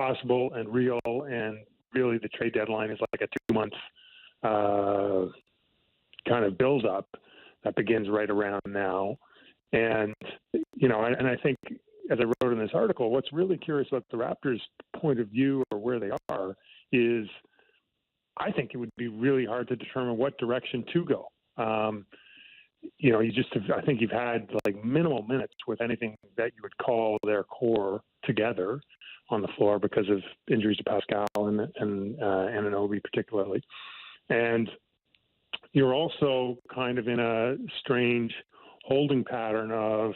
possible and real, and really the trade deadline is like a 2-month kind of build-up that begins right around now. And, and I think, as I wrote in this article, what's really curious about the Raptors' point of view or where they are is I think it would be really hard to determine what direction to go. I think you've had like minimal minutes with anything that you would call their core together on the floor because of injuries to Pascal and Anunoby particularly. And you're also kind of in a strange holding pattern of,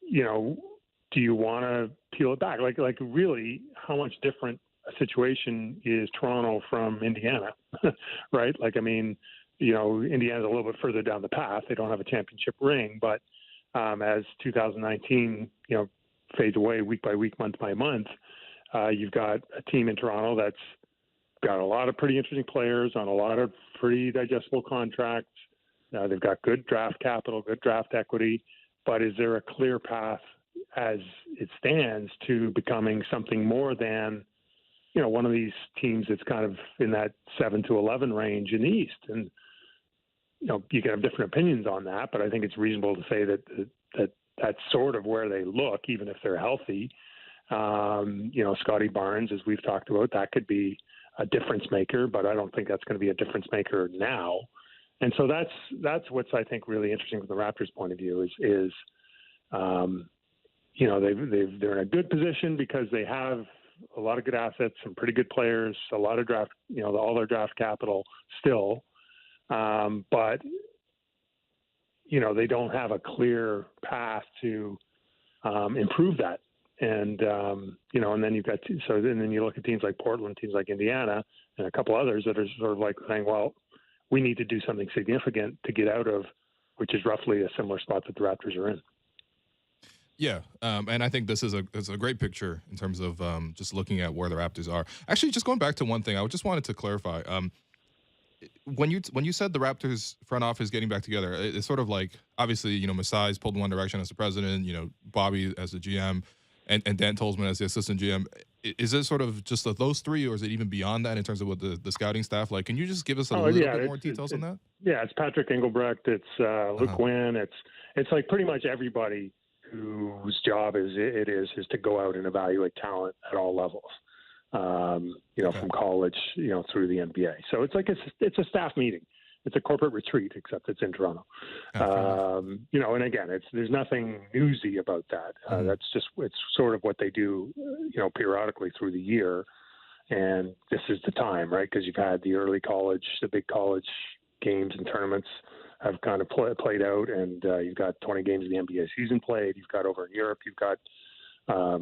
do you want to peel it back? Like really, how much different a situation is Toronto from Indiana, right? Indiana's a little bit further down the path. They don't have a championship ring, but as 2019, fades away week by week, month by month, you've got a team in Toronto that's got a lot of pretty interesting players on a lot of pretty digestible contracts. They've got good draft capital, good draft equity, but is there a clear path as it stands to becoming something more than, one of these teams that's kind of in that 7-11 range in the East? And, you can have different opinions on that, but I think it's reasonable to say that that's sort of where they look, even if they're healthy. Scotty Barnes, as we've talked about, that could be a difference maker, but I don't think that's going to be a difference maker now. And so that's what's, I think, really interesting from the Raptors' point of view is they're in a good position because they have a lot of good assets, some pretty good players, a lot of draft, all their draft capital still. But they don't have a clear path to improve that. And, and then then you look at teams like Portland, teams like Indiana, and a couple others that are sort of like saying, well, we need to do something significant to get out of, which is roughly a similar spot that the Raptors are in. Yeah, and I think this is a great picture in terms of just looking at where the Raptors are. Actually, just going back to one thing, I just wanted to clarify. When you said the Raptors front office getting back together, it's sort of like, obviously, Masai's pulled in one direction as the president, Bobby as the GM, and Dan Tolzman as the assistant GM. Is it sort of just those three, or is it even beyond that in terms of what the scouting staff like? Can you just give us a little bit more details on that? Yeah, it's Patrick Engelbrecht, it's Luke Wynn, it's like pretty much everybody whose job is to go out and evaluate talent at all levels. From college, through the NBA. So it's like it's a staff meeting. It's a corporate retreat, except it's in Toronto. And again, there's nothing newsy about that. It's sort of what they do, periodically through the year. And this is the time, right? Because you've had the big college games and tournaments have kind of played out, and you've got 20 games of the NBA season played. You've got over in Europe, you've got a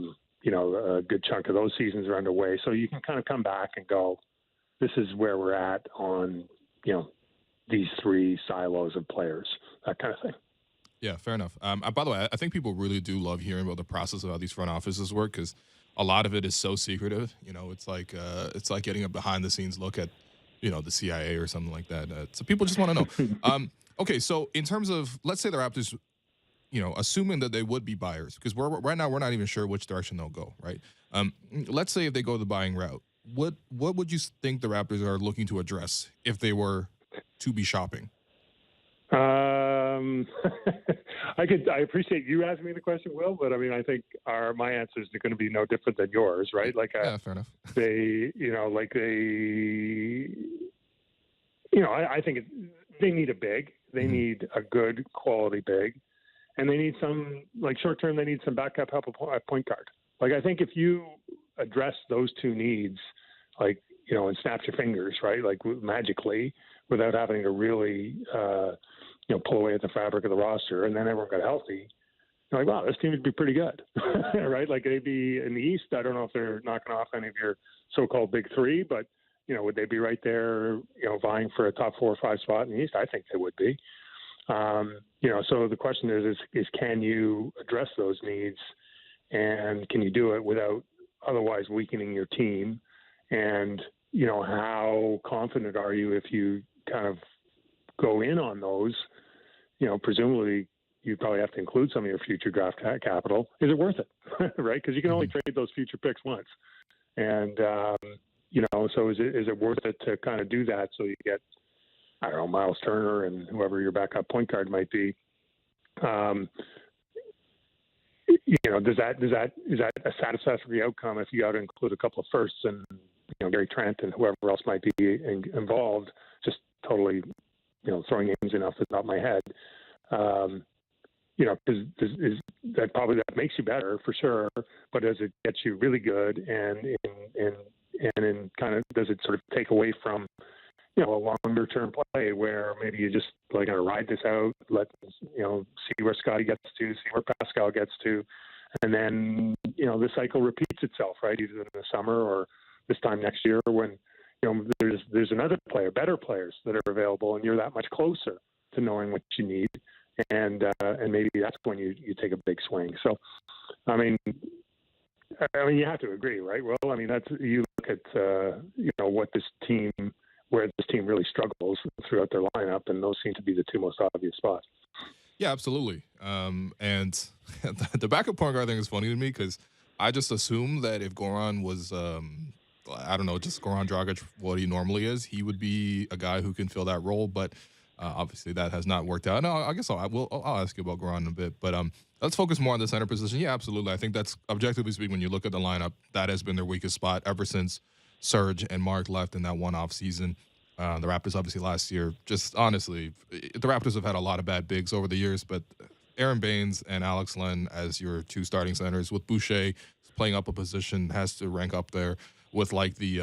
good chunk of those seasons are underway. So you can kind of come back and go, this is where we're at on, these three silos of players, that kind of thing. Yeah, fair enough. By the way, I think people really do love hearing about the process of how these front offices work, because a lot of it is so secretive. It's like getting a behind the scenes look at, the CIA or something like that. So people just want to know. Okay, so in terms of, let's say the Raptors, assuming that they would be buyers, because right now we're not even sure which direction they'll go, right? Let's say if they go the buying route, what would you think the Raptors are looking to address if they were to be shopping? I appreciate you asking me the question, Will, but I think my answers are going to be no different than yours, right? Yeah, fair enough. I think they need a big. They need a good quality big. And they need some, short term, they need some backup help at point guard. I think if you address those two needs, and snap your fingers, right, magically, without having to really, pull away at the fabric of the roster, and then everyone got healthy, you're like, wow, this team would be pretty good, right? They'd be in the East. I don't know if they're knocking off any of your so-called big three, but, would they be right there, vying for a top 4 or 5 spot in the East? I think they would be. So the question is can you address those needs, and can you do it without otherwise weakening your team? And, how confident are you if you kind of go in on those? Presumably you probably have to include some of your future draft capital. Is it worth it? Right? Because you can only trade those future picks once. And so is it worth it to kind of do that so you get, I don't know, Miles Turner and whoever your backup point guard might be? Is that a satisfactory outcome if you got to include a couple of firsts and Gary Trent and whoever else might be involved? Just totally, throwing names in off the top of my head. Because that makes you better for sure, but does it get you really good, and kind of does it sort of take away from a longer term play where maybe you just like going to ride this out, see where Scotty gets to, see where Pascal gets to, and then the cycle repeats itself, right? Either in the summer or this time next year when there's another player, better players that are available, and you're that much closer to knowing what you need. And maybe that's when you take a big swing. So, I mean, you have to agree, right? Well, I mean, you look at where this team really struggles throughout their lineup, and those seem to be the two most obvious spots. Yeah, absolutely. And the backup point guard thing is funny to me because I just assumed that if Goran was, just Goran Dragic, what he normally is, he would be a guy who can fill that role, but. Obviously, that has not worked out. No, I guess I'll ask you about Goran in a bit. But let's focus more on the center position. Yeah, absolutely. I think that's, objectively speaking, when you look at the lineup, that has been their weakest spot ever since Serge and Mark left in that one-off season. The Raptors, obviously, last year, just honestly, the Raptors have had a lot of bad bigs over the years, but Aaron Baines and Alex Len as your two starting centers, with Boucher playing up a position, has to rank up there with like the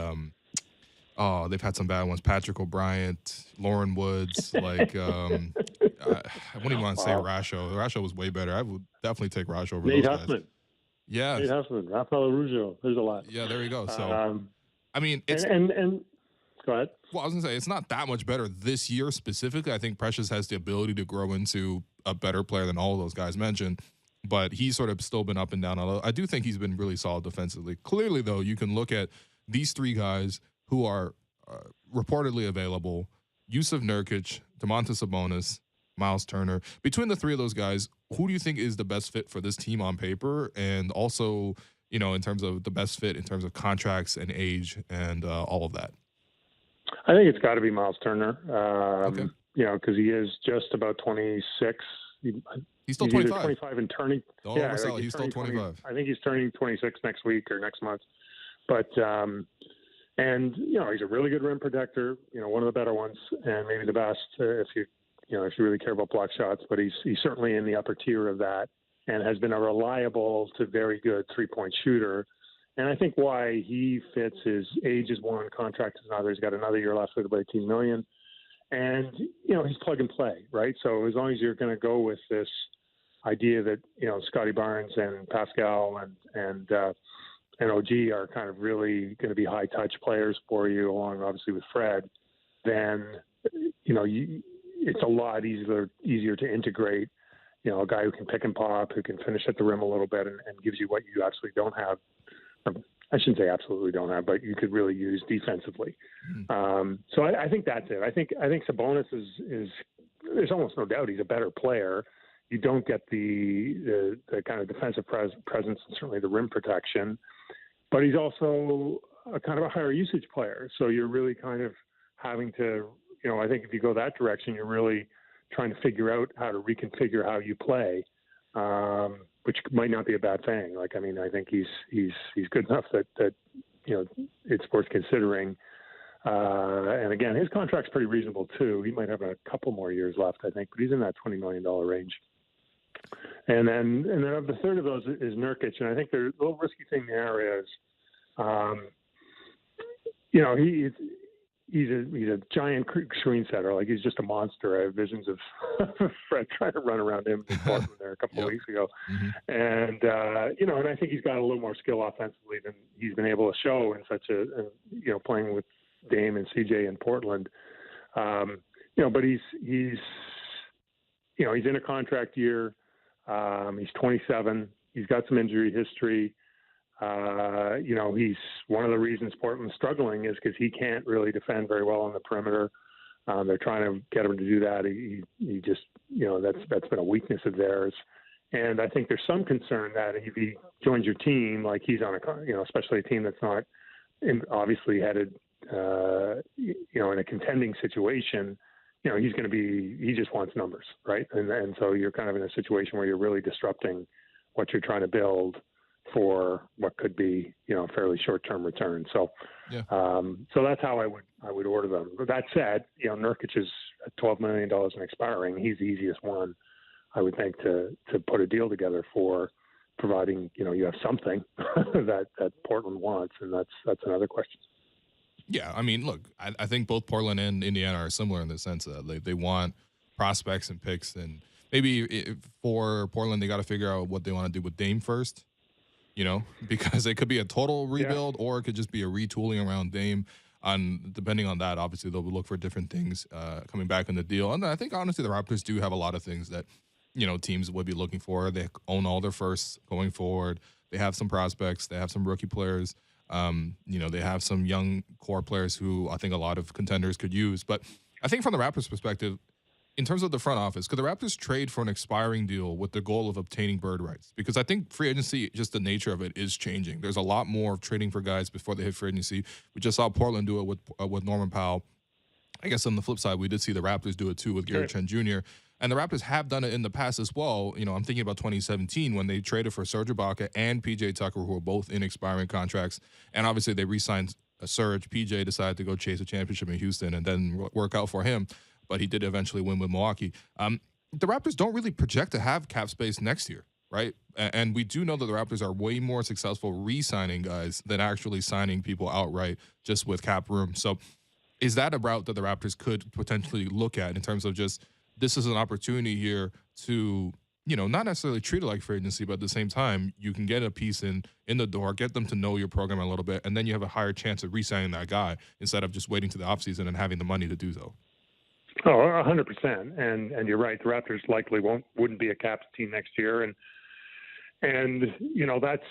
they've had some bad ones. Patrick O'Brien, Lauren Woods, I wouldn't even want to say Rasho. Rasho was way better. I would definitely take Rasho over Nate those Huffman. guys. Yeah. Nate Huffman, Rafael Arujo. There's a lot. Yeah, there you go. So, I mean, it's... And go ahead. Well, I was going to say, it's not that much better this year specifically. I think Precious has the ability to grow into a better player than all of those guys mentioned, but he's sort of still been up and down. Although I do think he's been really solid defensively. Clearly, though, you can look at these three guys who are reportedly available: Yusuf Nurkic, Domantas Sabonis, Miles Turner. Between the three of those guys, who do you think is the best fit for this team on paper, and also, in terms of the best fit in terms of contracts and age and all of that? I think it's got to be Miles Turner. Okay. Because he is just about 26. He's still 25. 25 and turning. Don't oversell it. He's still 25. I think he's turning 26 next week or next month. But and he's a really good rim protector. One of the better ones, and maybe the best if you really care about block shots. But he's certainly in the upper tier of that, and has been a reliable to very good 3-point shooter. And I think why he fits is age is one, contract is another. He's got another year left with about $18 million, and he's plug and play, right? So as long as you're going to go with this idea that Scotty Barnes and Pascal and OG are kind of really going to be high touch players for you, along obviously with Fred, then it's a lot easier to integrate. A guy who can pick and pop, who can finish at the rim a little bit, and gives you what you actually don't have. I shouldn't say absolutely don't have, but you could really use defensively. So I think that's it. I think Sabonis is there's almost no doubt he's a better player. You don't get the kind of defensive presence and certainly the rim protection, but he's also a kind of a higher usage player. So you're really kind of having to, I think if you go that direction, you're really trying to figure out how to reconfigure how you play, which might not be a bad thing. I think he's good enough that it's worth considering. And again, his contract's pretty reasonable too. He might have a couple more years left, I think, but he's in that $20 million range. And then of the third of those is Nurkic, and I think the little risky thing there is, he's a giant screen setter. Like, he's just a monster. I have visions of Fred trying to run around him in Portland there a couple of weeks ago. And, and I think he's got a little more skill offensively than he's been able to show in such playing with Dame and CJ in Portland. But he's in a contract year. He's 27. He's got some injury history. He's one of the reasons Portland's struggling is because he can't really defend very well on the perimeter. They're trying to get him to do that. He just, that's been a weakness of theirs. And I think there's some concern that if he joins your team, like he's on especially a team that's not obviously headed, in a contending situation, he just wants numbers, right? And so you're kind of in a situation where you're really disrupting what you're trying to build for what could be, a fairly short-term return. So, Yeah. So that's how I would order them. But that said, Nurkic is at $12 million and expiring. He's the easiest one, I would think, to put a deal together for, providing you have something that Portland wants, and that's another question. Yeah, I mean, look, I think both Portland and Indiana are similar in the sense that they want prospects and picks, and maybe for Portland, they got to figure out what they want to do with Dame first, because it could be a total rebuild or it could just be a retooling around Dame. Depending on that, obviously they'll look for different things coming back in the deal. And I think honestly the Raptors do have a lot of things that teams would be looking for. They own all their firsts going forward. They have some prospects. They have some rookie players. They have some young core players who I think a lot of contenders could use. But I think from the Raptors' perspective, in terms of the front office, could the Raptors trade for an expiring deal with the goal of obtaining bird rights? Because I think free agency, just the nature of it, is changing. There's a lot more of trading for guys before they hit free agency. We just saw Portland do it with Norman Powell. I guess on the flip side, we did see the Raptors do it too with Gary Trent Jr. And the Raptors have done it in the past as well. I'm thinking about 2017 when they traded for Serge Ibaka and PJ Tucker, who were both in expiring contracts. And obviously they re-signed Serge. PJ decided to go chase a championship in Houston and then work out for him. But he did eventually win with Milwaukee. The Raptors don't really project to have cap space next year, right? And we do know that the Raptors are way more successful re-signing guys than actually signing people outright just with cap room. So is that a route that the Raptors could potentially look at in terms of just this is an opportunity here to, not necessarily treat it like free agency, but at the same time, you can get a piece in the door, get them to know your program a little bit, and then you have a higher chance of re-signing that guy instead of just waiting to the offseason and having the money to do so. Oh, 100%. And you're right. The Raptors likely wouldn't be a caps team next year. And that's,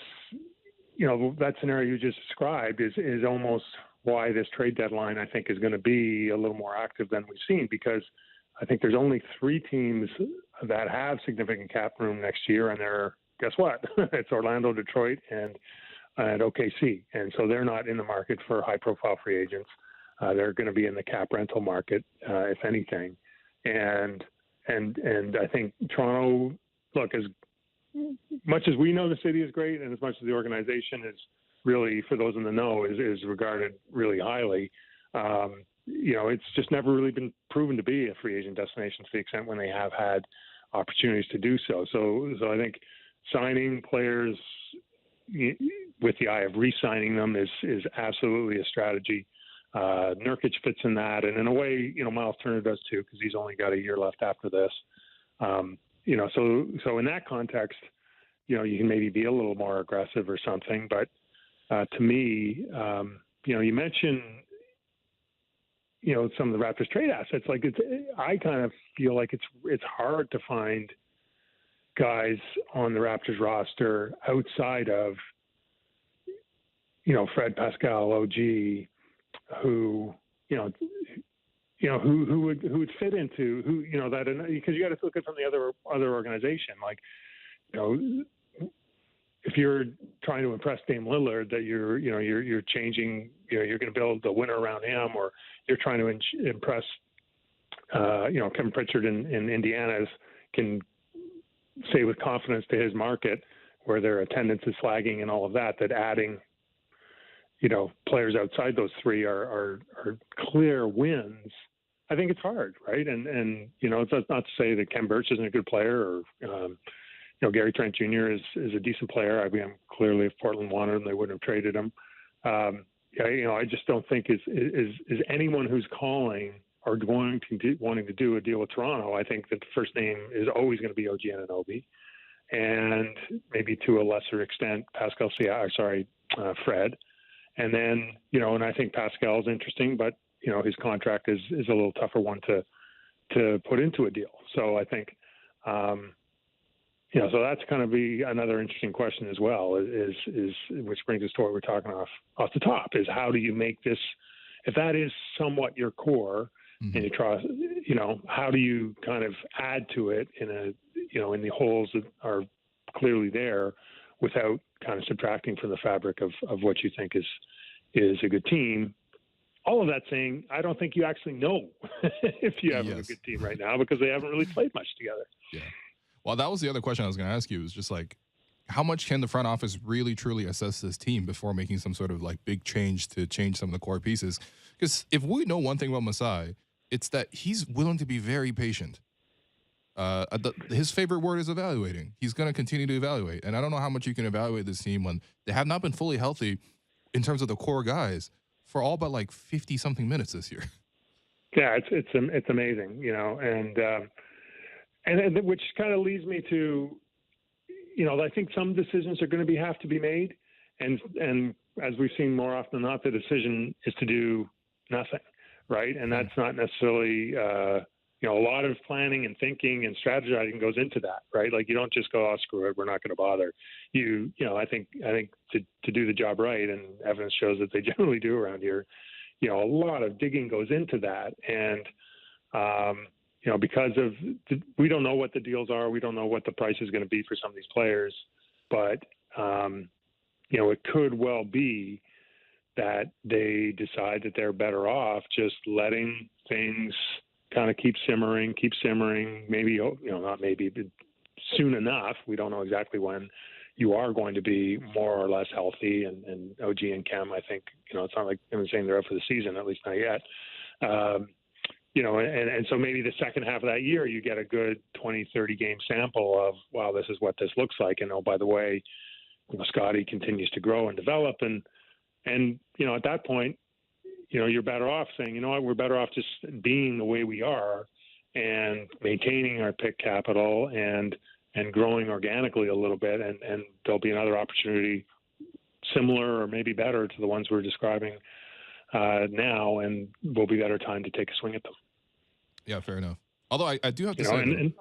that scenario you just described is almost why this trade deadline, I think, is going to be a little more active than we've seen, because I think there's only 3 teams that have significant cap room next year. And they're, guess what? It's Orlando, Detroit, and OKC. And so they're not in the market for high profile free agents. They're going to be in the cap rental market, if anything. And I think Toronto, look, as much as we know the city is great and as much as the organization is really, for those in the know, is regarded really highly, it's just never really been proven to be a free agent destination to the extent when they have had opportunities to do so. So I think signing players with the eye of re-signing them is absolutely a strategy. Nurkic fits in that, and in a way, Miles Turner does too, because he's only got a year left after this. So in that context, you can maybe be a little more aggressive or something. But to me, you mentioned, some of the Raptors trade assets. Like I kind of feel like it's hard to find guys on the Raptors roster outside of, Fred, Pascal, OG, who would fit into that, because you got to look at from the other organization, like, if you're trying to impress Dame Lillard, that you're changing, you're going to build a winner around him, or you're trying to impress, Kevin Pritchard in Indiana's can say with confidence to his market where their attendance is flagging and all of that, that adding, players outside those 3 are clear wins. I think it's hard, right? And it's not to say that Ken Birch isn't a good player, or Gary Trent Jr. is a decent player. I mean, clearly if Portland wanted him, they wouldn't have traded him. I just don't think is anyone who's calling or wanting to do a deal with Toronto. I think that the first name is always going to be OG Anunoby, and maybe to a lesser extent Fred. And then, and I think Pascal is interesting, but, his contract is a little tougher one to put into a deal. So I think, so that's kind of be another interesting question as well, is which brings us to what we're talking off the top, is how do you make this, if that is somewhat your core, and you try, how do you kind of add to it in in the holes that are clearly there without kind of subtracting from the fabric of what you think is a good team. All of that saying, I don't think you actually know if you have a good team right now because they haven't really played much together. Yeah. Well, that was the other question I was going to ask you, is just like, how much can the front office really, truly assess this team before making some sort of like big change to change some of the core pieces? Because if we know one thing about Masai, it's that he's willing to be very patient. His favorite word is evaluating. He's going to continue to evaluate. And I don't know how much you can evaluate this team when they have not been fully healthy in terms of the core guys for all but like 50-something minutes this year. Yeah, it's amazing, and which kind of leads me to, I think some decisions are going to have to be made, and as we've seen more often than not, the decision is to do nothing, right? And that's not necessarily, a lot of planning and thinking and strategizing goes into that, right? Like you don't just go, oh, screw it, we're not going to bother. I think to do the job right, and evidence shows that they generally do around here, a lot of digging goes into that, and because we don't know what the deals are, we don't know what the price is going to be for some of these players, but it could well be that they decide that they're better off just letting things kind of keep simmering, maybe, not maybe, but soon enough. We don't know exactly when you are going to be more or less healthy, and OG and Chem, I think, it's not like I'm saying they're up for the season, at least not yet. And so maybe the second half of that year, you get a good 20, 30 game sample of, wow, this is what this looks like. And, oh, by the way, Scotty continues to grow and develop. And at that point, you're better off saying, you know what, we're better off just being the way we are and maintaining our pick capital and growing organically a little bit. And there'll be another opportunity similar or maybe better to the ones we're describing now, and will be better time to take a swing at them. Yeah, fair enough. Although I do have to say,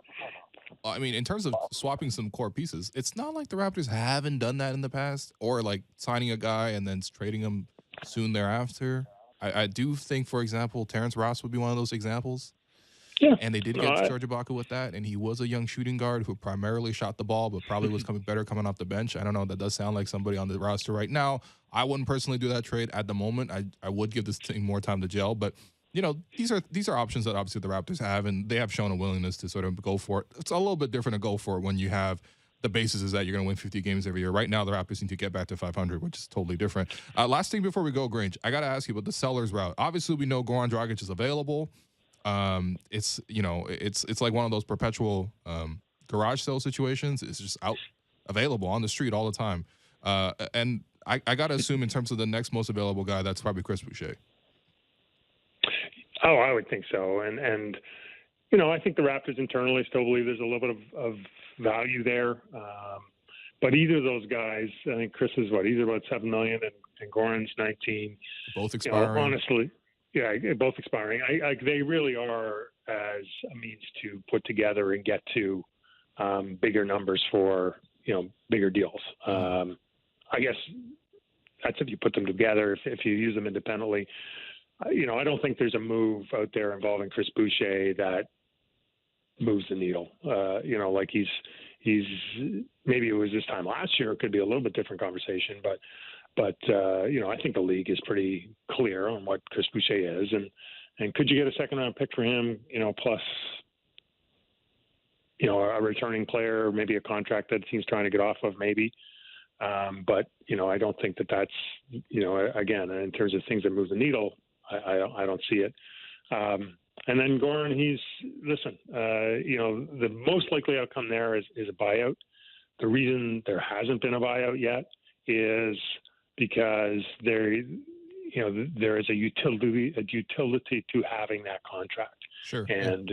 in terms of swapping some core pieces, it's not like the Raptors haven't done that in the past, or like signing a guy and then trading him soon thereafter. I do think, for example, Terrence Ross would be one of those examples. Yeah. And they did get Serge Ibaka with that, and he was a young shooting guard who primarily shot the ball, but probably was better coming off the bench. I don't know. That does sound like somebody on the roster right now. I wouldn't personally do that trade at the moment. I would give this team more time to gel, but these are options that obviously the Raptors have, and they have shown a willingness to sort of go for it. It's a little bit different to go for it when you have the basis is that you're going to win 50 games every year. Right now, the Raptors need to get back to 500, which is totally different. Last thing before we go, Grange, I got to ask you about the sellers route. Obviously, we know Goran Dragic is available. It's like one of those perpetual garage sale situations. It's just out available on the street all the time. And I got to assume in terms of the next most available guy, that's probably Chris Boucher. Oh, I would think so. And I think the Raptors internally still believe there's a little bit of value there. But either of those guys, I think Chris is he's about $7 million and Goran's 19. Both expiring. Honestly, yeah, both expiring. They really are as a means to put together and get to bigger numbers for, bigger deals. I guess that's if you put them together. If you use them independently, I don't think there's a move out there involving Chris Boucher that moves the needle. Like he's maybe it was this time last year. It could be a little bit different conversation, but I think the league is pretty clear on what Chris Boucher is, and could you get a second round pick for him? Plus, a returning player, maybe a contract that team's trying to get off of, maybe. But I don't think that's again, in terms of things that move the needle, I don't see it. And then Goran, the most likely outcome there is a buyout. The reason there hasn't been a buyout yet is because there is a utility to having that contract. Sure. And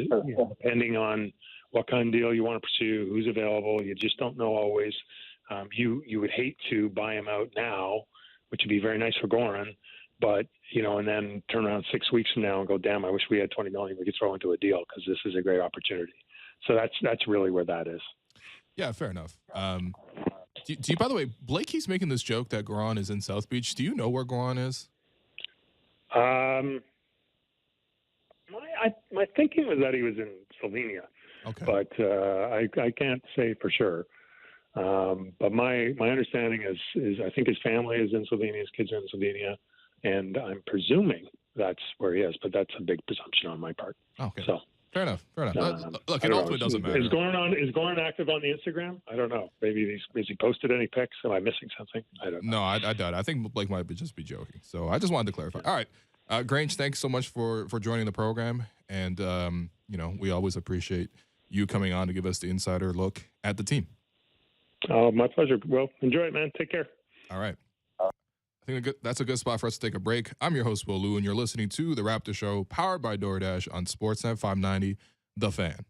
depending on what kind of deal you want to pursue, who's available, you just don't know always. You would hate to buy him out now, which would be very nice for Goran, but and then turn around 6 weeks from now and go, damn, I wish we had $20 million we could throw into a deal because this is a great opportunity. So that's really where that is. Yeah, fair enough. Do you, by the way, Blake keeps making this joke that Goran is in South Beach. Do you know where Goran is? I my thinking was that he was in Slovenia, Okay. but I can't say for sure. But my understanding is I think his family is in Slovenia, his kids are in Slovenia, and I'm presuming that's where he is. But that's a big presumption on my part. Okay. So Fair enough. Fair enough. Look, I it don't ultimately know. doesn't matter. Is Goran active on the Instagram? I don't know. Maybe has he posted any pics? Am I missing something? I don't know. No, I doubt it. I think Blake might just be joking. So I just wanted to clarify. All right. Grange, thanks so much for joining the program. And, we always appreciate you coming on to give us the insider look at the team. Oh, my pleasure. Well, enjoy it, man. Take care. All right. I think that's a good spot for us to take a break. I'm your host, Will Lou, and you're listening to The Raptor Show, powered by DoorDash on Sportsnet 590, The Fan.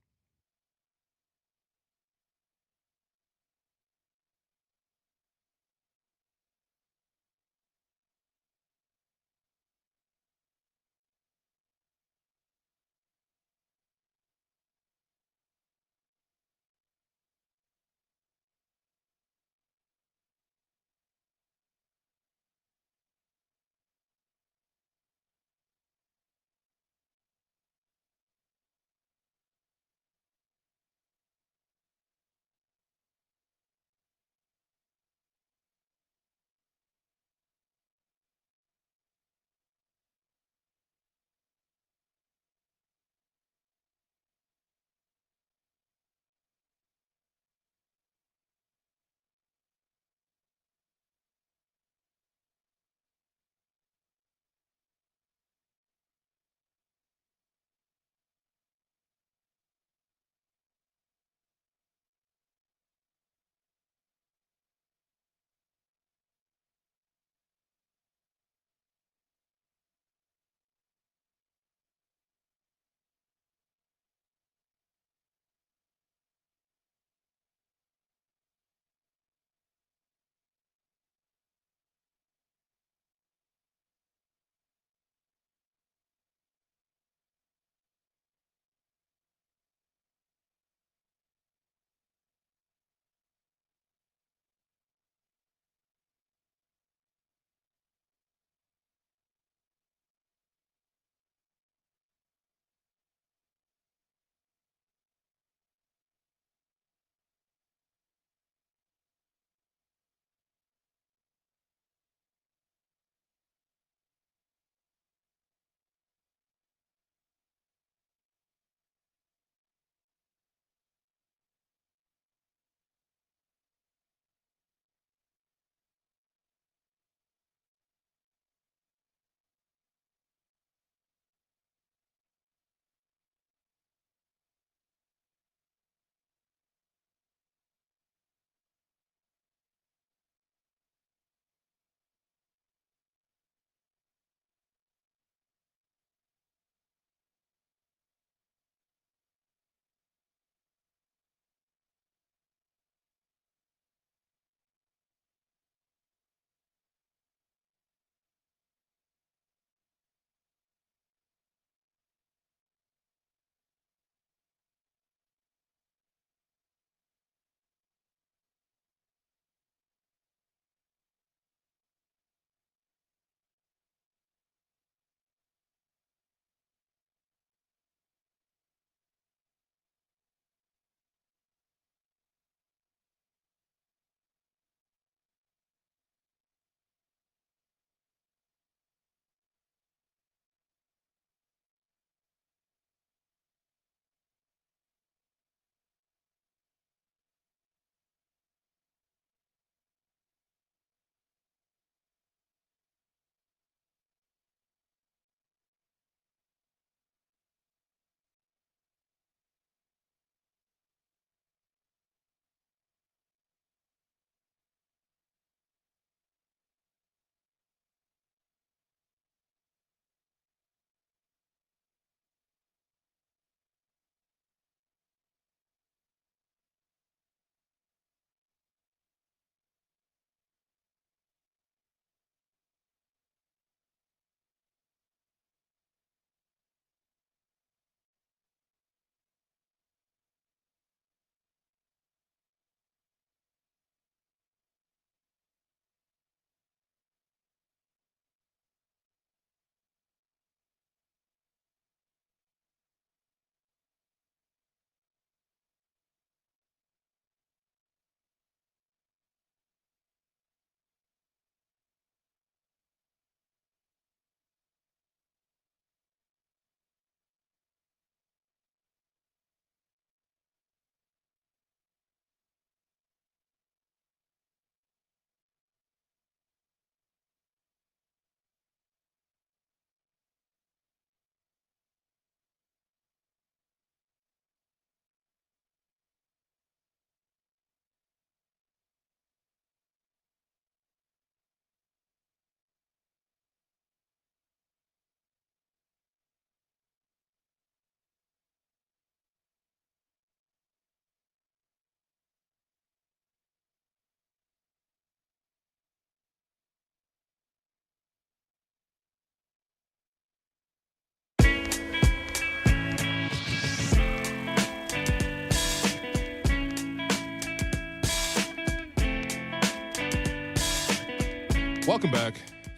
Welcome back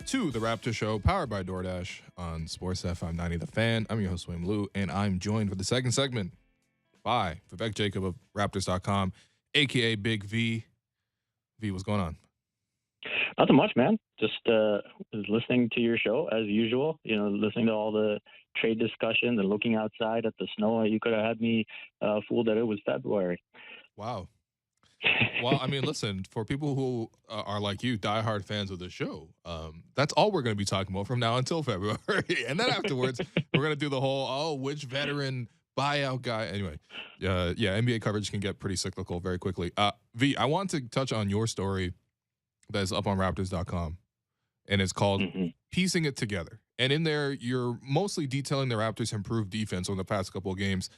to the Raptor Show, powered by DoorDash on Sportsnet 590 The Fan. I'm your host, William Liu, and I'm joined for the second segment by Vivek Jacob of Raptors.com, a.k.a. Big V. V, what's going on? Nothing much, man. Just listening to your show as usual. Listening to all the trade discussions and looking outside at the snow. You could have had me fooled that it was February. Wow. Well, I mean, listen, for people who are like you, diehard fans of the show, that's all we're going to be talking about from now until February. And then afterwards, we're going to do the whole, which veteran buyout guy. Anyway, NBA coverage can get pretty cyclical very quickly. V, I want to touch on your story that is up on Raptors.com, and it's called Piecing It Together. And in there, you're mostly detailing the Raptors' improved defense over the past couple of games.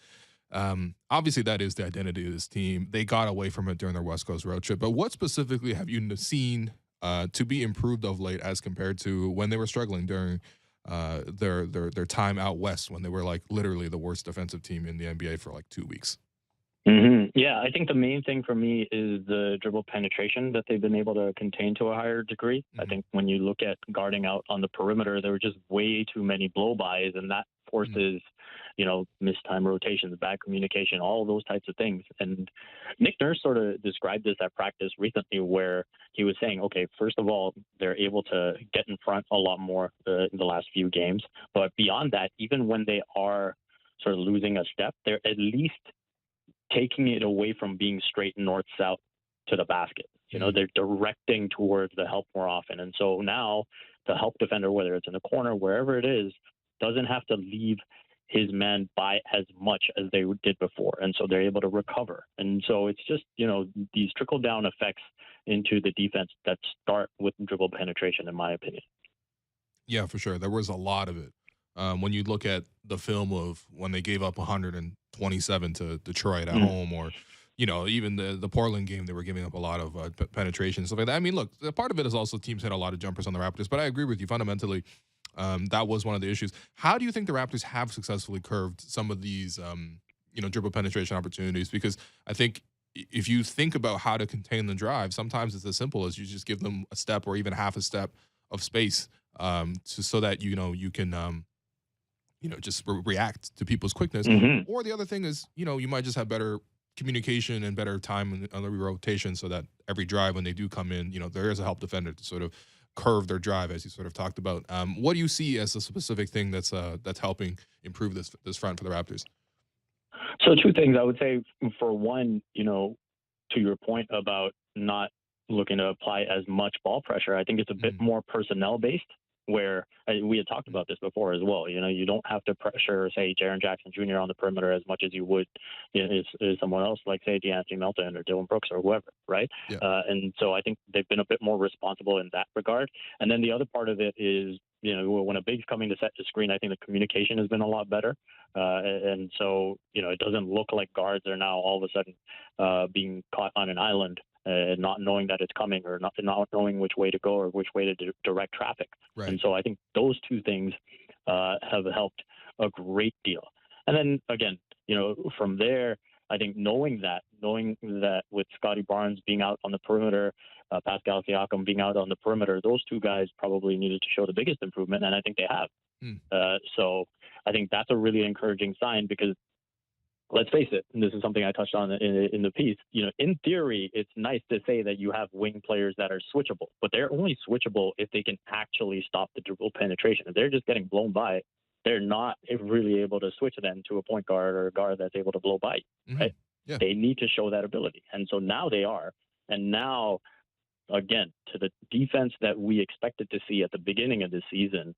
Obviously, that is the identity of this team. They got away from it during their West Coast road trip. But what specifically have you seen to be improved of late as compared to when they were struggling during their time out west, when they were like literally the worst defensive team in the NBA for like 2 weeks? Yeah, I think the main thing for me is the dribble penetration that they've been able to contain to a higher degree. I think when you look at guarding out on the perimeter, there were just way too many blow-bys, and that forces, missed time rotations, bad communication, all those types of things. And Nick Nurse sort of described this at practice recently where he was saying, okay, first of all, they're able to get in front a lot more in the last few games. But beyond that, even when they are sort of losing a step, they're at least taking it away from being straight north-south to the basket. They're directing towards the help more often. And so now the help defender, whether it's in the corner, wherever it is, doesn't have to leave his man by as much as they did before. And so they're able to recover. And so it's just, these trickle-down effects into the defense that start with dribble penetration, in my opinion. Yeah, for sure. There was a lot of it. When you look at the film of when they gave up 127 to Detroit at home, or, even the Portland game, they were giving up a lot of penetration and stuff like that. I mean, look, part of it is also teams hit a lot of jumpers on the Raptors, but I agree with you. Fundamentally, that was one of the issues. How do you think the Raptors have successfully curved some of these, dribble penetration opportunities? Because I think if you think about how to contain the drive, sometimes it's as simple as you just give them a step or even half a step of space so that, you can just react to people's quickness. Or the other thing is, you might just have better communication and better time on the rotation so that every drive when they do come in, there is a help defender to sort of curve their drive, as you sort of talked about. What do you see as a specific thing that's helping improve this front for the Raptors? So two things I would say. For one, to your point about not looking to apply as much ball pressure, I think it's a bit more personnel based, where we had talked about this before as well. You don't have to pressure, say, Jaren Jackson Jr. on the perimeter as much as you would is someone else like, say, DeAnthony Melton or Dylan Brooks or whoever, right? Yeah. And so I think they've been a bit more responsible in that regard. And then the other part of it is, when a big's coming to set the screen, I think the communication has been a lot better. And so, it doesn't look like guards are now all of a sudden being caught on an island and not knowing that it's coming, or not knowing which way to go or which way to direct traffic. Right. And so I think those two things have helped a great deal. And then again, from there, I think knowing that with Scotty Barnes being out on the perimeter, Pascal Siakam being out on the perimeter, those two guys probably needed to show the biggest improvement, and I think they have. So I think that's a really encouraging sign, because let's face it, and this is something I touched on in the piece, in theory, it's nice to say that you have wing players that are switchable, but they're only switchable if they can actually stop the dribble penetration. If they're just getting blown by, they're not really able to switch them to a point guard or a guard that's able to blow by, right? Yeah. They need to show that ability. And so now they are. And now, again, to the defense that we expected to see at the beginning of the season,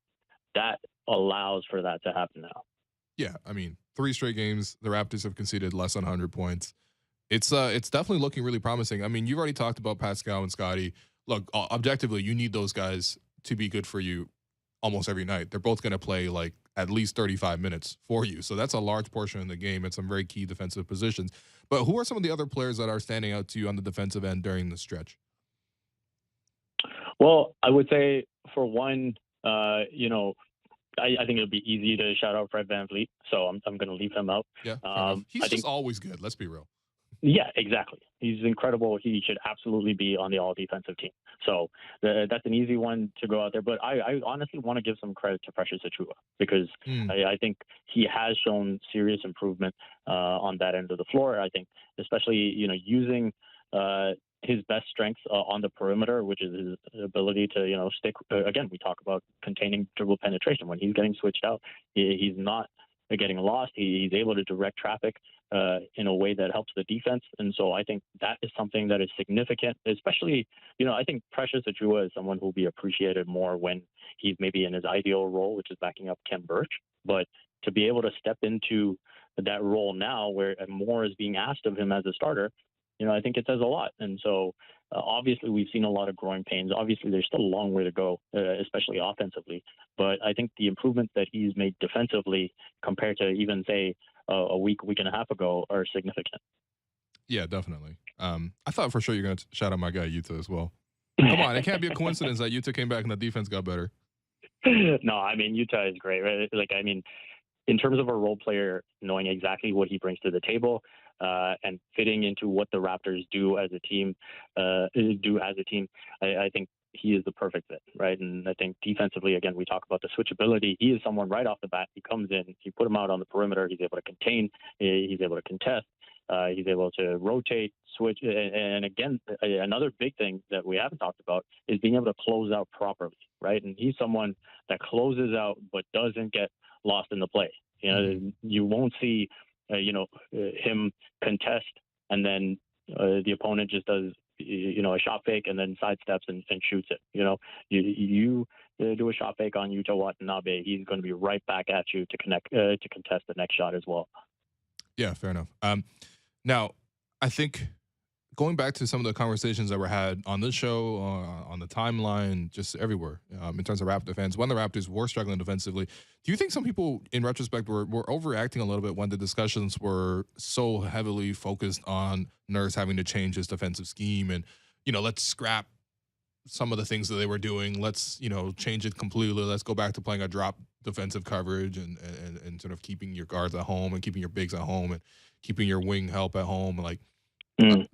that allows for that to happen now. Yeah, I mean, 3 straight games, the Raptors have conceded less than 100 points. It's definitely looking really promising. I mean, you've already talked about Pascal and Scotty. Look, objectively, you need those guys to be good for you almost every night. They're both going to play like at least 35 minutes for you. So that's a large portion of the game at some very key defensive positions. But who are some of the other players that are standing out to you on the defensive end during the stretch? Well, I would say, for one, I think it would be easy to shout out Fred VanVleet, so I'm going to leave him out. Yeah, he's just always good. Let's be real. Yeah, exactly. He's incredible. He should absolutely be on the all defensive team. So that's an easy one to go out there. But I honestly want to give some credit to Precious Achua because Mm. I think he has shown serious improvement on that end of the floor. I think especially, using his best strengths on the perimeter, which is his ability to, stick. Again, we talk about containing dribble penetration. When he's getting switched out, he's not getting lost. He's able to direct traffic in a way that helps the defense. And so I think that is something that is significant, especially, I think Precious Achua is someone who will be appreciated more when he's maybe in his ideal role, which is backing up Kem Birch. But to be able to step into that role now where more is being asked of him as a starter, I think it says a lot. And so obviously we've seen a lot of growing pains. Obviously there's still a long way to go, especially offensively. But I think the improvements that he's made defensively compared to even say a week and a half ago are significant. Yeah, definitely. I thought for sure you're going to shout out my guy Utah as well. Come on, it can't be a coincidence that Utah came back and the defense got better. No, I mean, Utah is great, right? In terms of a role player, knowing exactly what he brings to the table and fitting into what the Raptors do as a team, I think he is the perfect fit, right? And I think defensively, again, we talk about the switchability. He is someone right off the bat. He comes in, you put him out on the perimeter, he's able to contain, he's able to contest, he's able to rotate, switch. And again, another big thing that we haven't talked about is being able to close out properly, right? And he's someone that closes out but doesn't get lost in the play. You won't see, him contest and then the opponent just does, a shot fake and then sidesteps and shoots it. You do a shot fake on Yuta Watanabe, he's going to be right back at you to contest the next shot as well. Yeah, fair enough. Now, I think going back to some of the conversations that were had on this show, on the timeline, just everywhere, in terms of Raptor fans, when the Raptors were struggling defensively, do you think some people, in retrospect, were overreacting a little bit when the discussions were so heavily focused on Nurse having to change his defensive scheme and, let's scrap some of the things that they were doing. Let's, change it completely. Let's go back to playing a drop defensive coverage and sort of keeping your guards at home and keeping your bigs at home and keeping your wing help at home. Like, do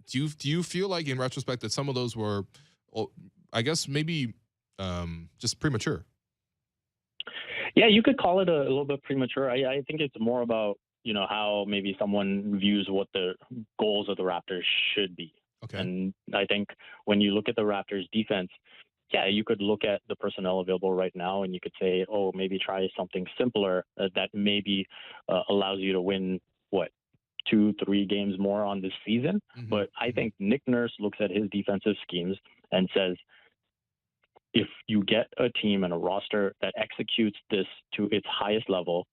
you feel like in retrospect that some of those were, I guess maybe just premature? Yeah, you could call it a little bit premature. I think it's more about, how maybe someone views what the goals of the Raptors should be. Okay. And I think when you look at the Raptors defense, yeah, you could look at the personnel available right now and you could say, oh, maybe try something simpler that maybe allows you to win, 2-3 games more on this season. Mm-hmm. But I think Nick Nurse looks at his defensive schemes and says, if you get a team and a roster that executes this to its highest level,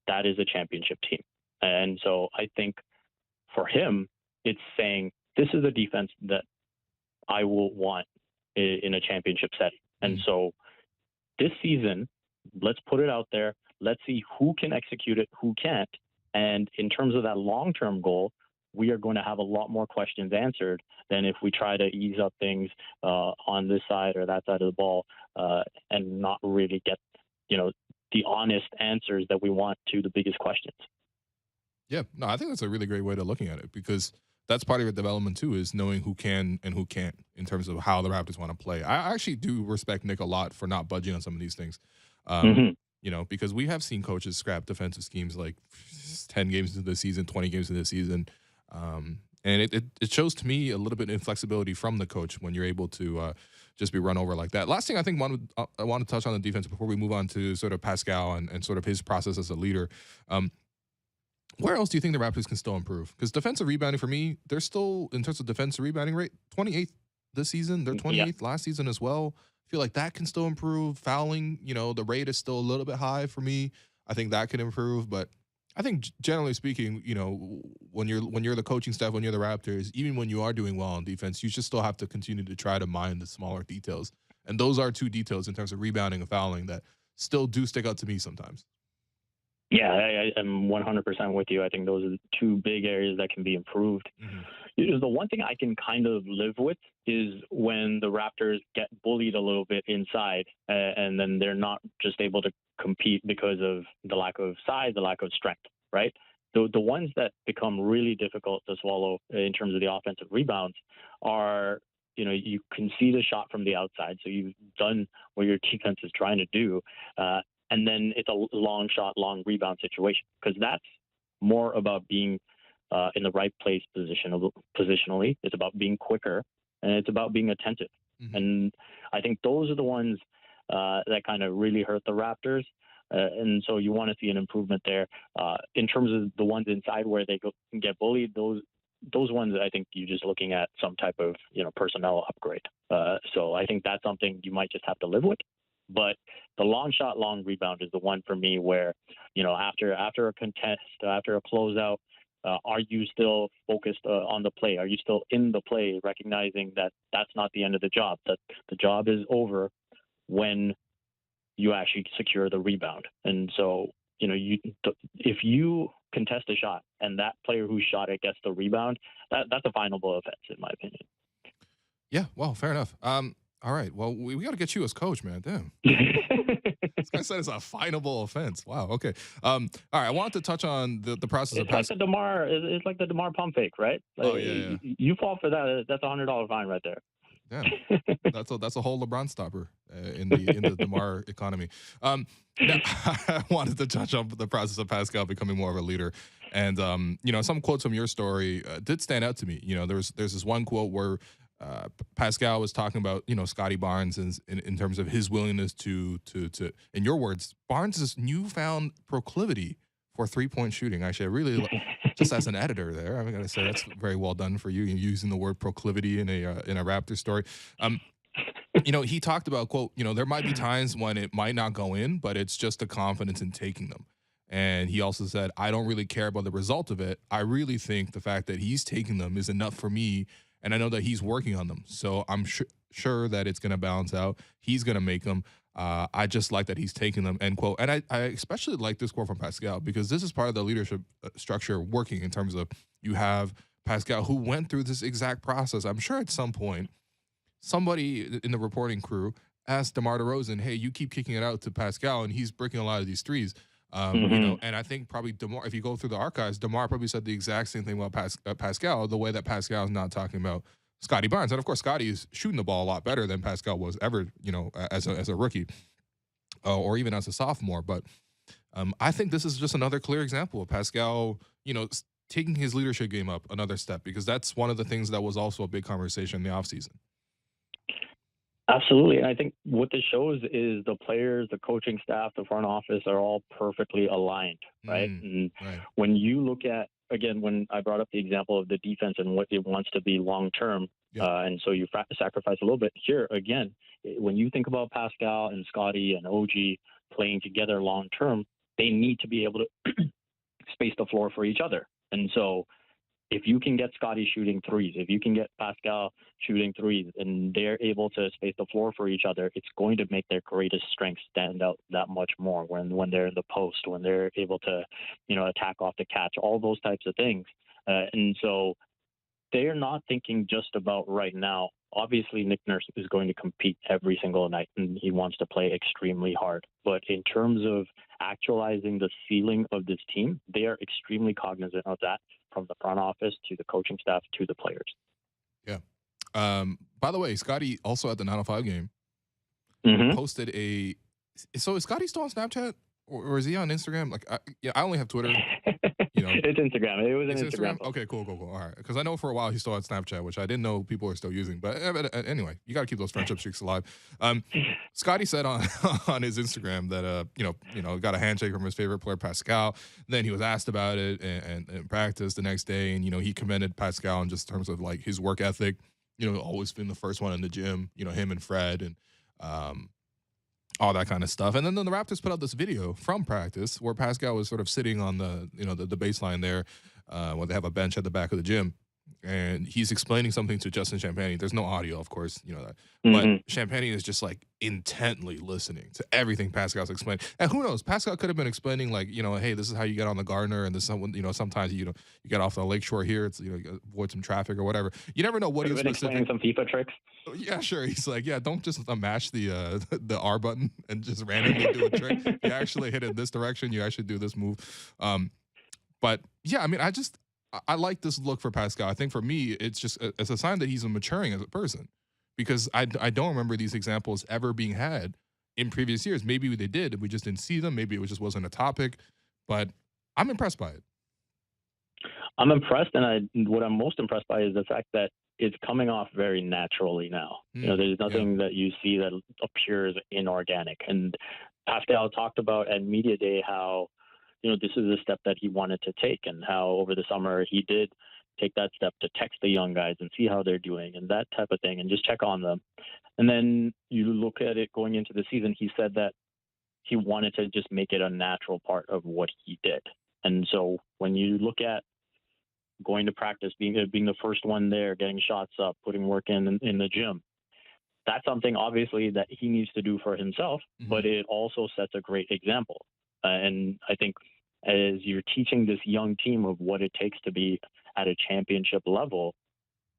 that is a championship team. And so I think for him, it's saying, this is a defense that I will want in a championship setting. And so this season, let's put it out there. Let's see who can execute it, who can't. And in terms of that long-term goal, we are going to have a lot more questions answered than if we try to ease up things on this side or that side of the ball and not really get, the honest answers that we want to the biggest questions. Yeah, no, I think that's a really great way of looking at it because that's part of your development too, is knowing who can and who can't in terms of how the Raptors want to play. I actually do respect Nick a lot for not budging on some of these things. Because we have seen coaches scrap defensive schemes like 10 games into the season, 20 games into the season. And it shows to me a little bit of inflexibility from the coach when you're able to just be run over like that. Last thing I think I want to touch on the defense before we move on to sort of Pascal and sort of his process as a leader. Where else do you think the Raptors can still improve? Because defensive rebounding, for me, they're still, in terms of defensive rebounding rate, 28th this season. They're 28th last season as well. I feel like that can still improve. Fouling, the rate is still a little bit high for me. I think that can improve. But I think generally speaking, when you're the coaching staff, when you're the Raptors, even when you are doing well on defense, you just still have to continue to try to mind the smaller details. And those are two details in terms of rebounding and fouling that still do stick out to me sometimes. Yeah, I am 100% with you. I think those are the two big areas that can be improved. Mm-hmm. The one thing I can kind of live with is when the Raptors get bullied a little bit inside and then they're not just able to compete because of the lack of size, the lack of strength, right? the ones that become really difficult to swallow in terms of the offensive rebounds are, you concede a shot from the outside, so you've done what your defense is trying to do, and then it's a long shot, long rebound situation, because that's more about being in the right place positionally. It's about being quicker, and it's about being attentive. Mm-hmm. And I think those are the ones that kind of really hurt the Raptors. And so you want to see an improvement there. In terms of the ones inside where they get bullied, those ones, I think you're just looking at some type of personnel upgrade. So I think that's something you might just have to live with. But the long shot, long rebound is the one for me where, after a contest, after a closeout, are you still focused on the play? Are you still in the play, recognizing that that's not the end of the job, that the job is over when you actually secure the rebound? And so, if you contest a shot and that player who shot it gets the rebound, that's a finable offense, in my opinion. Yeah, well, fair enough. All right, well, we got to get you as coach, man. Damn. This guy said it's a finable offense. Wow. Okay. All right. I wanted to touch on the process of passing. It's like the DeMar pump fake, right? Like, yeah. You fall for that. That's $100 fine right there. Damn. That's a whole LeBron stopper in the DeMar economy. Now, I wanted to touch on the process of Pascal becoming more of a leader, and some quotes from your story did stand out to me. There's this one quote where Pascal was talking about Scotty Barnes in terms of his willingness to in your words, Barnes' newfound proclivity for 3-point shooting. Actually, I really just as an editor there, I'm gonna say that's very well done for you using the word proclivity in a Raptor story. He talked about, quote, there might be times when it might not go in, but it's just the confidence in taking them. And he also said, I don't really care about the result of it. I really think the fact that he's taking them is enough for me. And I know that he's working on them. So I'm sure that it's going to balance out. He's going to make them. I just like that he's taking them, end quote. And I especially like this quote from Pascal, because this is part of the leadership structure working in terms of you have Pascal who went through this exact process. I'm sure at some point, somebody in the reporting crew asked DeMar DeRozan, hey, you keep kicking it out to Pascal, and he's breaking a lot of these threes. And I think probably DeMar, if you go through the archives, DeMar probably said the exact same thing about Pascal, the way that Pascal is not talking about Scotty Barnes. And of course, Scotty is shooting the ball a lot better than Pascal was ever, as a rookie or even as a sophomore. But I think this is just another clear example of Pascal, taking his leadership game up another step, because that's one of the things that was also a big conversation in the offseason. Absolutely. And I think what this shows is the players, the coaching staff, the front office are all perfectly aligned, right? And when you look at, again, when I brought up the example of the defense and what it wants to be long-term, and so you sacrifice a little bit here, again, when you think about Pascal and Scotty and OG playing together long-term, they need to be able to space the floor for each other. And so if you can get Scotty shooting threes, if you can get Pascal shooting threes, and they're able to space the floor for each other, it's going to make their greatest strengths stand out that much more when they're in the post, when they're able to, attack off the catch, all those types of things. And so they're not thinking just about right now. Obviously, Nick Nurse is going to compete every single night, and he wants to play extremely hard. But in terms of actualizing the ceiling of this team, they are extremely cognizant of that, from the front office to the coaching staff to the players. Yeah. By the way, Scotty also at the 905 game posted a. So is Scotty still on Snapchat, or is he on Instagram? Like, I only have Twitter. It's Instagram. It was an Instagram. Okay, cool. All right, because I know for a while he still had Snapchat, which I didn't know people were still using. But anyway, you got to keep those friendship streaks alive. Scotty said on his Instagram that got a handshake from his favorite player Pascal. Then he was asked about it and practice the next day, and he commended Pascal in just terms of like his work ethic. Always been the first one in the gym. Him and Fred and all that kind of stuff. And then the Raptors put out this video from practice where Pascal was sort of sitting on the baseline there, where they have a bench at the back of the gym. And he's explaining something to Justin Champagnie. There's no audio, of course, that. But Champagnie is just like intently listening to everything Pascal's explaining. And who knows? Pascal could have been explaining like, hey, this is how you get on the Gardner, and this is sometimes you get off the lakeshore here. It's avoid some traffic or whatever. You never know what he's explaining. Some FIFA tricks. Yeah, sure. He's like, don't just mash the R button and just randomly do a trick. You actually hit it this direction. You actually do this move. But yeah, I mean, I like this look for Pascal. I think for me, it's a sign that he's maturing as a person, because I don't remember these examples ever being had in previous years. Maybe they did, and we just didn't see them. Maybe it just wasn't a topic, but I'm impressed by it. I'm impressed, and what I'm most impressed by is the fact that it's coming off very naturally now. There's nothing that you see that appears inorganic. And Pascal talked about at media day how, this is a step that he wanted to take, and how over the summer he did take that step to text the young guys and see how they're doing and that type of thing, and just check on them. And then you look at it going into the season, he said that he wanted to just make it a natural part of what he did. And so when you look at going to practice, being the first one there, getting shots up, putting work in the gym, that's something obviously that he needs to do for himself, but it also sets a great example. And I think as you're teaching this young team of what it takes to be at a championship level,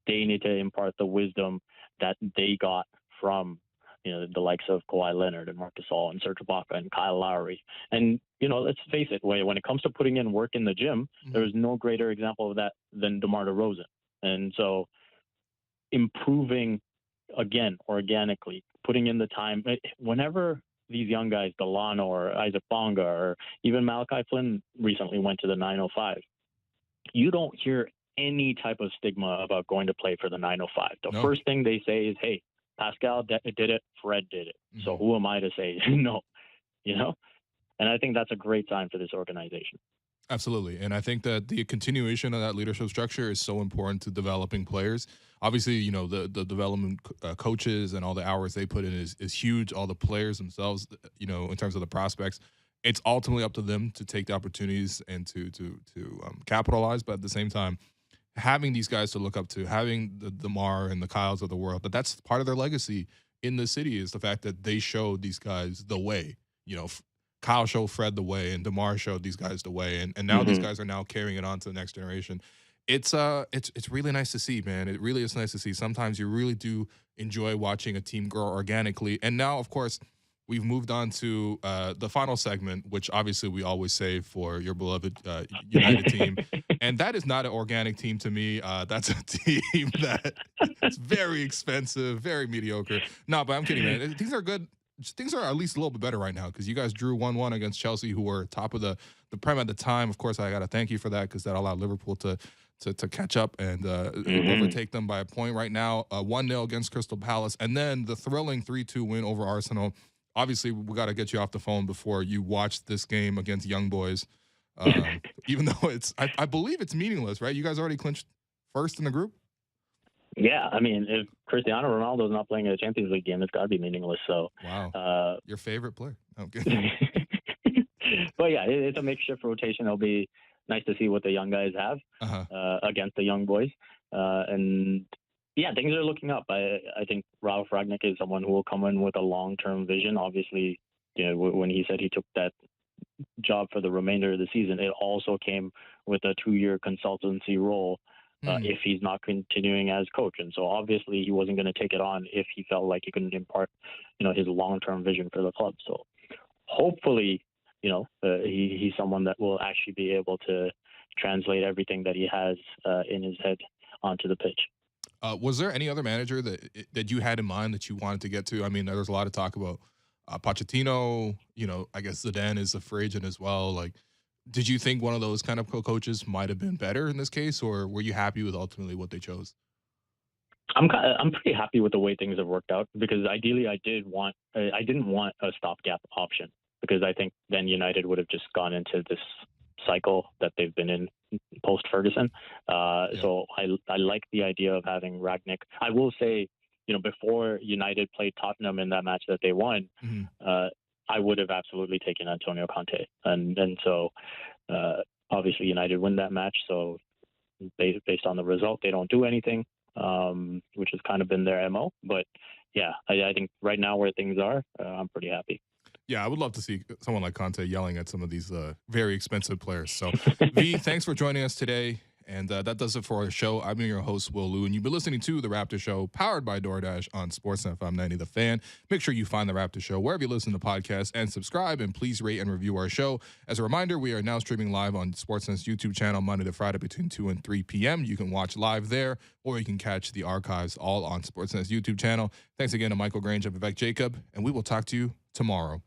they need to impart the wisdom that they got from the likes of Kawhi Leonard and Marc Gasol and Serge Ibaka and Kyle Lowry. And, let's face it, when it comes to putting in work in the gym, there's no greater example of that than DeMar DeRozan. And so improving, again, organically, putting in the time, whenever these young guys, Delano or Isaac Bonga or even Malachi Flynn recently went to the 905, you don't hear any type of stigma about going to play for the 905. The first thing they say is, hey, Pascal did it, Fred did it. So who am I to say no? And I think that's a great sign for this organization. Absolutely. And I think that the continuation of that leadership structure is so important to developing players. Obviously, the development coaches and all the hours they put in is huge. All the players themselves, in terms of the prospects, it's ultimately up to them to take the opportunities and to capitalize. But at the same time, having these guys to look up to, having the DeMar and the Kyles of the world, that's part of their legacy in the city, is the fact that they showed these guys the way. Kyle showed Fred the way, and DeMar showed these guys the way, and now these guys are now carrying it on to the next generation. It's really nice to see, man. It really is nice to see. Sometimes you really do enjoy watching a team grow organically. And now, of course, we've moved on to the final segment, which obviously we always save for your beloved United team. And that is not an organic team to me. That's a team that is very expensive, very mediocre. No, but I'm kidding, man. Things are good. Things are at least a little bit better right now, because you guys drew 1-1 against Chelsea, who were top of the Prem at the time. Of course, I got to thank you for that, because that allowed Liverpool to catch up and overtake them by a point. Right now, 1-0 against Crystal Palace, and then the thrilling 3-2 win over Arsenal. Obviously, we got to get you off the phone before you watch this game against Young Boys, even though I believe it's meaningless, right? You guys already clinched first in the group? Yeah, I mean, if Cristiano Ronaldo's not playing a Champions League game, it's got to be meaningless. So, wow, your favorite player? Okay. But yeah, it's a makeshift rotation. It'll be nice to see what the young guys have against the young boys, and yeah, things are looking up. I think Ralph Ragnick is someone who will come in with a long-term vision. Obviously, when he said he took that job for the remainder of the season, it also came with a 2-year consultancy role. If he's not continuing as coach. And so obviously he wasn't going to take it on if he felt like he couldn't impart, his long-term vision for the club. So hopefully, he's someone that will actually be able to translate everything that he has in his head onto the pitch. Was there any other manager that you had in mind that you wanted to get to? I mean, there's a lot of talk about Pochettino. I guess Zidane is a free agent as well. Like, did you think one of those kind of coaches might have been better in this case, or were you happy with ultimately what they chose? I'm pretty happy with the way things have worked out, because ideally I didn't want a stopgap option, because I think then United would have just gone into this cycle that they've been in post Ferguson. So I like the idea of having Ragnick. I will say, before United played Tottenham in that match that they won, I would have absolutely taken Antonio Conte. And so obviously United win that match. So based on the result, they don't do anything, which has kind of been their MO. But yeah, I think right now where things are, I'm pretty happy. Yeah, I would love to see someone like Conte yelling at some of these very expensive players. So, V, thanks for joining us today. And that does it for our show. I'm your host, Will Lou, and you've been listening to The Raptor Show, powered by DoorDash on Sportsnet 590 The Fan. Make sure you find The Raptor Show wherever you listen to podcasts and subscribe, and please rate and review our show. As a reminder, we are now streaming live on Sportsnet's YouTube channel Monday to Friday between 2 and 3 p.m. You can watch live there, or you can catch the archives all on Sportsnet's YouTube channel. Thanks again to Michael Grange and Vivek Jacob, and we will talk to you tomorrow.